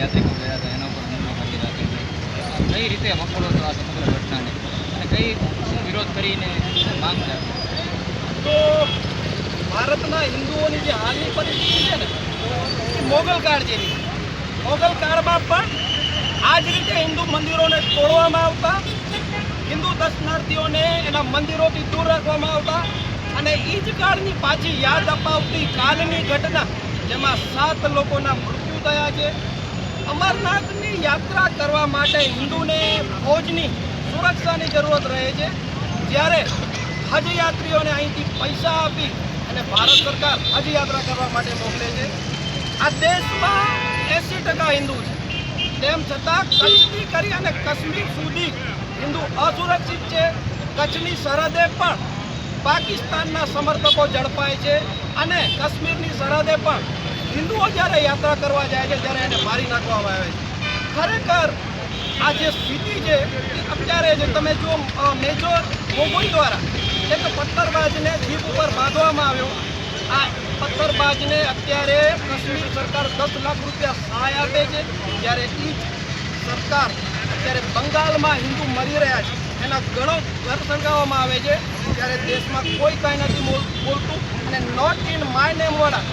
યાત્રિકો ગયા હતા એના ઉપર હુમલો કરી રાખે છે, કઈ રીતે વખોડો છો આ સમગ્ર ઘટનાને અને કઈ શું વિરોધ કરીને માંગ છે? તો ભારતના હિન્દુઓની જે હાલની પરિસ્થિતિ છે ને એ મોગલ કાળ જેવી. મોગલ કાળમાં પણ આ જ રીતે હિન્દુ મંદિરોને તોડવામાં આવતા, હિન્દુ દર્શનાર્થીઓને એના મંદિરોથી દૂર રાખવામાં આવતા, અને એ જ કાળની પાછી યાદ અપાવતી કાલની ઘટના જેમાં 7 લોકોના મૃત્યુ થયા છે. અમરનાથની યાત્રા કરવા માટે હિન્દુને ફૌજની સુરક્ષાની જરૂરત રહે છે, જ્યારે હજ યાત્રીઓને અહીંથી પૈસા આપી અને ભારત સરકાર હજ યાત્રા કરવા માટે મોકલે છે. આ દેશમાં 80% હિન્દુ છે, તેમ છતાં કચ્છથી કરી અને કાશ્મીર સુધી હિન્દુ અસુરક્ષિત છે. કચ્છની સરહદે પણ પાકિસ્તાનના સમર્થકો ઝડપાય છે, અને કાશ્મીરની સરહદે પણ હિન્દુઓ જ્યારે યાત્રા કરવા જાય છે ત્યારે એને મારી નાખવામાં આવે છે. ખરેખર આ જે સ્થિતિ છે એ અત્યારે જે તમે જુઓ, મેજર ગોગોઈ દ્વારા એક પથ્થરબાજને જીપ ઉપર બાંધવામાં આવ્યો. આ પથ્થરબાજને અત્યારે કાશ્મીર સરકાર 10 લાખ રૂપિયા સહાય આપે છે, જ્યારે એ જ સરકાર અત્યારે બંગાળમાં હિન્દુ મરી રહ્યા છે એના ઘણો ઘર સળગાવવામાં આવે છે, ત્યારે દેશમાં કોઈ કાંઈ નથી બોલતું, અને નોટ ઇન માય નેમ વાળા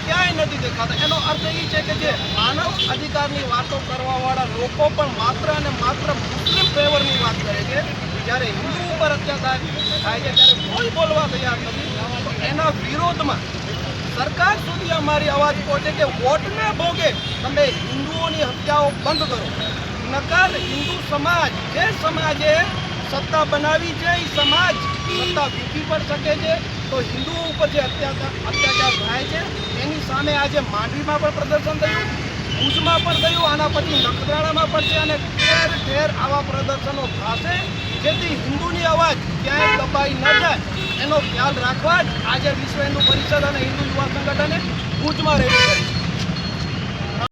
ક્યાંય નથી દેખાતા. એનો અર્થ એ છે કે જે માનવ અધિકારની વાતો કરવાવાળા લોકો પણ માત્ર અને માત્ર મુસ્લિમ ફેવરની વાત કરે છે, જ્યારે હિન્દુ ઉપર અત્યાચાર થાય છે ત્યારે કોઈ બોલવા તૈયાર નથી. તો એના વિરોધમાં સરકાર સુધી અમારી અવાજ પહોંચે કે વોટના ભોગે તમે હિન્દુઓની હત્યાઓ બંધ કરો, નકર હિન્દુ સમાજ, જે સમાજે સત્તા બનાવી છે એ સમાજ સત્તા વીખી પણ શકે છે. તો હિન્દુઓ ઉપર જે અત્યાચાર થાય છે એની સામે આજે માંડવીમાં પણ પ્રદર્શન થયું, ભુજમાં પણ થયું, આના પછી નખત્રાણામાં પણ છે, અને ઠેર ઠેર આવા પ્રદર્શનો થશે, જેથી હિન્દુની અવાજ ક્યાંય દબાઈ ન જાય એનો ખ્યાલ રાખવા જ આજે વિશ્વ હિન્દુ પરિષદ અને હિન્દુ યુવા સંગઠને ભુજમાં રેલી કરી.